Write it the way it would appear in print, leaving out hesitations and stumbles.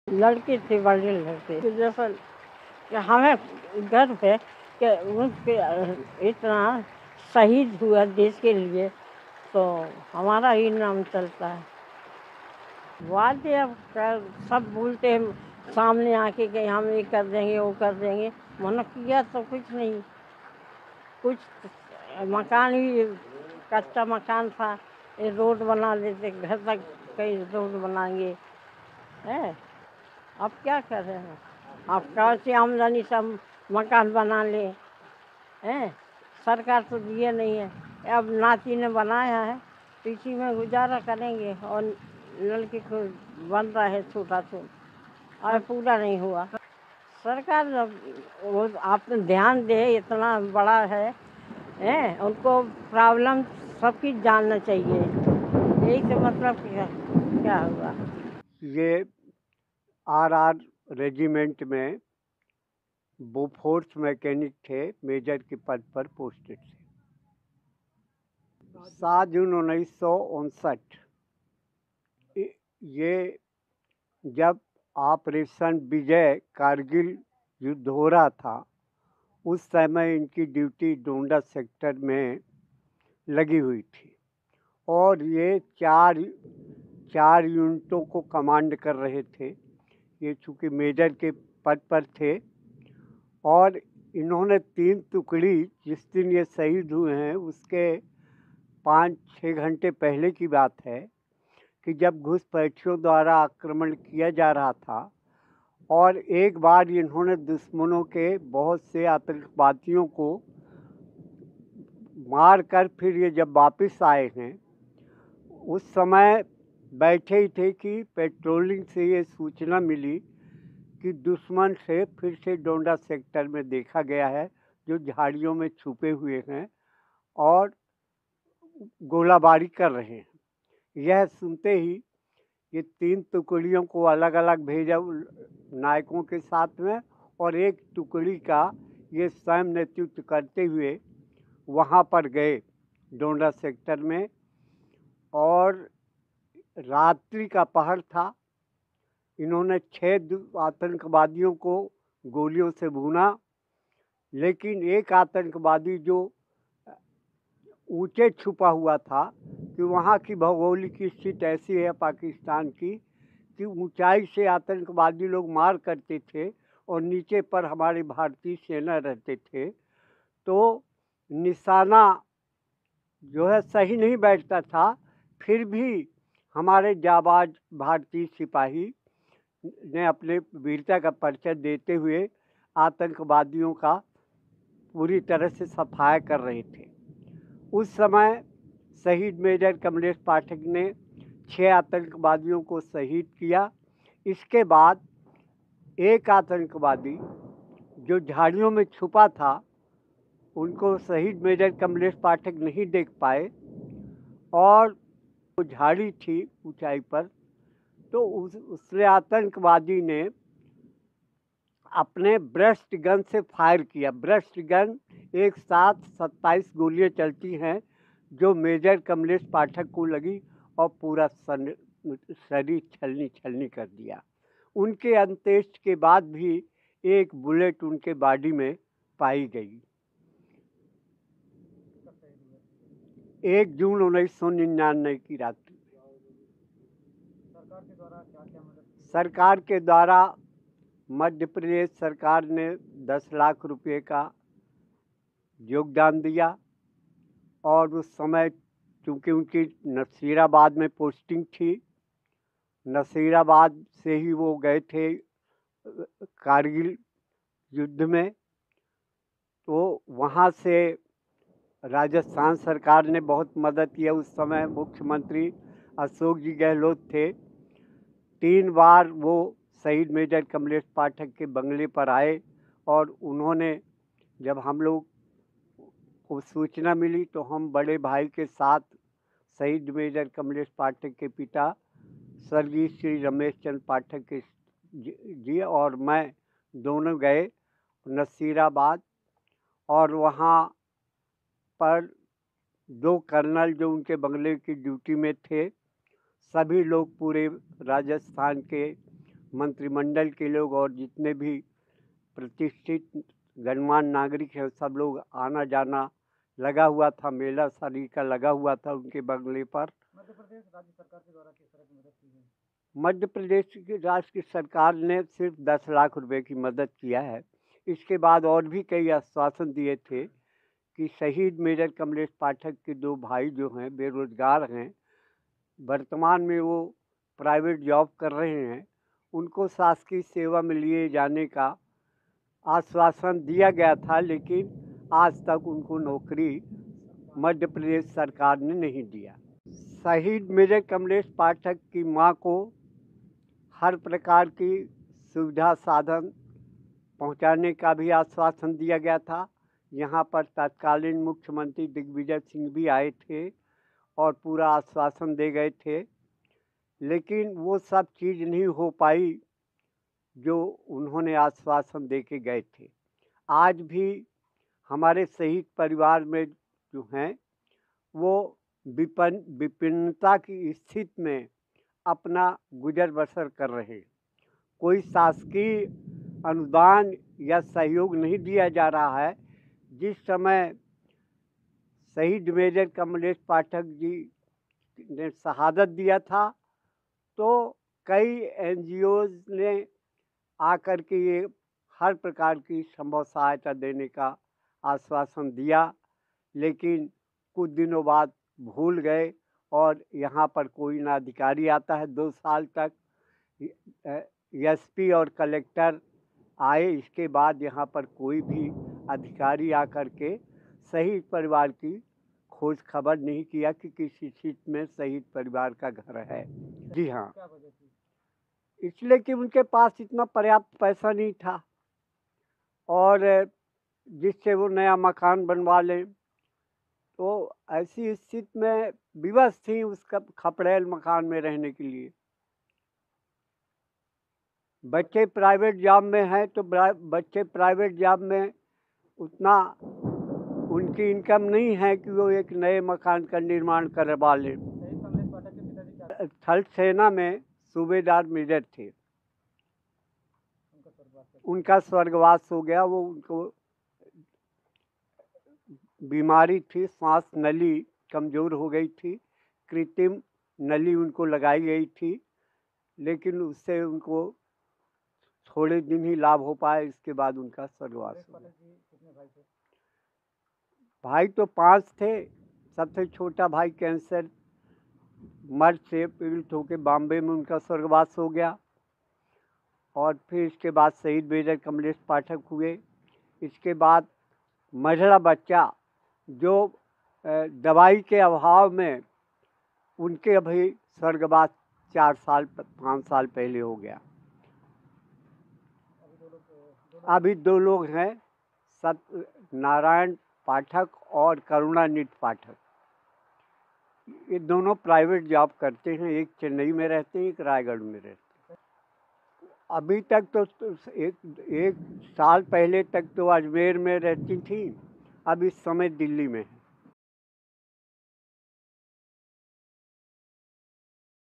लड़के थे, बड़े लड़के तो जैसा कि हमें गर्व है कि उनके इतना शहीद हुआ देश के लिए, तो हमारा ही नाम चलता है। वादे अब सब बोलते हैं सामने आके कि हम ये कर देंगे वो कर देंगे, मना किया तो कुछ नहीं। कुछ मकान भी कच्चा मकान था, ये रोड बना देते, घर तक कई रोड बनाएंगे है। अब क्या कर रहे हैं, अब कैसे आमदनी सब मकान बना ले हैं। सरकार तो दिए नहीं है, अब नाती ने बनाया है तो इसी में गुजारा करेंगे। और लड़के को बन रहा है छोटा छोटा और पूरा नहीं हुआ। सरकार वो आपने ध्यान दे, इतना बड़ा है उनको प्रॉब्लम सबकी जानना चाहिए। यही तो मतलब क्या हुआ। ये आरआर रेजिमेंट में वो फोर्स मैकेनिक थे, मेजर के पद पर पोस्टेड थे। 7 जून 1959 ये जब ऑपरेशन विजय कारगिल युद्ध हो रहा था, उस समय इनकी ड्यूटी डोंडा सेक्टर में लगी हुई थी और ये चार यूनिटों को कमांड कर रहे थे। ये चूँकि मेजर के पद पर थे और इन्होंने 3 टुकड़ी, जिस दिन ये शहीद हुए हैं उसके 5-6 घंटे पहले की बात है कि जब घुसपैठियों द्वारा आक्रमण किया जा रहा था और एक बार इन्होंने दुश्मनों के बहुत से आतंकवादियों को मार कर फिर ये जब वापस आए हैं, उस समय बैठे ही थे कि पेट्रोलिंग से ये सूचना मिली कि दुश्मन से फिर से डोंडा सेक्टर में देखा गया है, जो झाड़ियों में छुपे हुए हैं और गोलाबारी कर रहे हैं। यह सुनते ही ये 3 टुकड़ियों को अलग अलग भेजा नायकों के साथ में, और एक टुकड़ी का ये स्वयं नेतृत्व करते हुए वहाँ पर गए डोंडा सेक्टर में। और रात्रि का पहर था। इन्होंने 6 आतंकवादियों को गोलियों से भूना, लेकिन एक आतंकवादी जो ऊंचे छुपा हुआ था, कि वहाँ की भौगोलिक स्थिति ऐसी है पाकिस्तान की कि ऊंचाई से आतंकवादी लोग मार करते थे और नीचे पर हमारी भारतीय सेना रहते थे, तो निशाना जो है सही नहीं बैठता था। फिर भी हमारे जाबाज भारतीय सिपाही ने अपने वीरता का परिचय देते हुए आतंकवादियों का पूरी तरह से सफाया कर रहे थे। उस समय शहीद मेजर कमलेश पाठक ने 6 आतंकवादियों को शहीद किया। इसके बाद एक आतंकवादी जो झाड़ियों में छुपा था, उनको शहीद मेजर कमलेश पाठक नहीं देख पाए और वो झाड़ी थी ऊंचाई पर, तो उसने आतंकवादी ने अपने ब्रेस्ट गन से फायर किया। ब्रेस्ट गन एक साथ 27 गोलियां चलती हैं, जो मेजर कमलेश पाठक को लगी और पूरा शरीर छलनी छलनी कर दिया। उनके अंत्येष्टि के बाद भी एक बुलेट उनके बॉडी में पाई गई। 1 जून 1999 की रात्रि। सरकार के द्वारा मध्य प्रदेश सरकार ने 10 लाख रुपए का योगदान दिया और उस समय चूँकि उनकी नसीराबाद में पोस्टिंग थी, नसीराबाद से ही वो गए थे कारगिल युद्ध में, तो वहाँ से राजस्थान सरकार ने बहुत मदद किया। उस समय मुख्यमंत्री अशोक जी गहलोत थे। 3 बार वो शहीद मेजर कमलेश पाठक के बंगले पर आए और उन्होंने, जब हम लोग को सूचना मिली तो हम बड़े भाई के साथ शहीद मेजर कमलेश पाठक के पिता स्वर्गीय श्री रमेश चंद्र पाठक के जी और मैं दोनों गए नसीराबाद, और वहाँ पर 2 कर्नल जो उनके बंगले की ड्यूटी में थे, सभी लोग पूरे राजस्थान के मंत्रिमंडल के लोग और जितने भी प्रतिष्ठित गणमान्य नागरिक हैं सब लोग आना जाना लगा हुआ था, मेला सारी का लगा हुआ था उनके बंगले पर। मध्य प्रदेश राज्य सरकार के द्वारा किस तरह की मदद की गई? मध्य प्रदेश की राज्य की सरकार ने सिर्फ 10 लाख रुपए की मदद किया है। इसके बाद और भी कई आश्वासन दिए थे कि शहीद मेजर कमलेश पाठक के 2 भाई जो हैं बेरोजगार हैं, वर्तमान में वो प्राइवेट जॉब कर रहे हैं, उनको शासकीय सेवा में लिए जाने का आश्वासन दिया गया था, लेकिन आज तक उनको नौकरी मध्य प्रदेश सरकार ने नहीं दिया। शहीद मेजर कमलेश पाठक की मां को हर प्रकार की सुविधा साधन पहुंचाने का भी आश्वासन दिया गया था। यहां पर तत्कालीन मुख्यमंत्री दिग्विजय सिंह भी आए थे और पूरा आश्वासन दे गए थे, लेकिन वो सब चीज़ नहीं हो पाई जो उन्होंने आश्वासन दे के गए थे। आज भी हमारे शहीद परिवार में जो हैं वो विपन्नता की स्थिति में अपना गुजर बसर कर रहे हैं। कोई शासकीय अनुदान या सहयोग नहीं दिया जा रहा है। जिस समय शहीद मेजर कमलेश पाठक जी ने शहादत दिया था तो कई एनजीओज ने आकर के ये हर प्रकार की संभव सहायता देने का आश्वासन दिया, लेकिन कुछ दिनों बाद भूल गए और यहाँ पर कोई ना अधिकारी आता है। 2 साल तक एसपी और कलेक्टर आए, इसके बाद यहाँ पर कोई भी अधिकारी आकर के शहीद परिवार की खोज खबर नहीं किया कि किस स्थिति में शहीद परिवार का घर है। जी हाँ, इसलिए कि उनके पास इतना पर्याप्त पैसा नहीं था और जिससे वो नया मकान बनवा लें, तो ऐसी स्थिति में विवश थी उसका खपड़ेल मकान में रहने के लिए। बच्चे प्राइवेट जॉब में हैं तो बच्चे प्राइवेट जॉब में उतना उनकी इनकम नहीं है कि वो एक नए मकान का निर्माण करवा लें। थल सेना में सूबेदार मेजर थे, उनका स्वर्गवास हो गया। वो उनको बीमारी थी, सांस नली कमज़ोर हो गई थी, कृत्रिम नली उनको लगाई गई थी, लेकिन उससे उनको थोड़े दिन ही लाभ हो पाए। इसके बाद उनका स्वर्गवास हो गया। भाई तो 5 थे। सबसे छोटा भाई कैंसर मर्ज से पीड़ित होकर बॉम्बे में उनका स्वर्गवास हो गया और फिर इसके बाद शहीद मेजर कमलेश पाठक हुए। इसके बाद महिला बच्चा जो दवाई के अभाव में उनके अभी स्वर्गवास 4 साल 5 साल पहले हो गया। अभी 2 लोग हैं, सत्यनारायण पाठक और करुणानिधि पाठक। ये दोनों प्राइवेट जॉब करते हैं, एक चेन्नई में रहते हैं, एक रायगढ़ में रहते हैं। अभी तक तो एक साल पहले तक तो अजमेर में रहती थी, अब इस समय दिल्ली में है।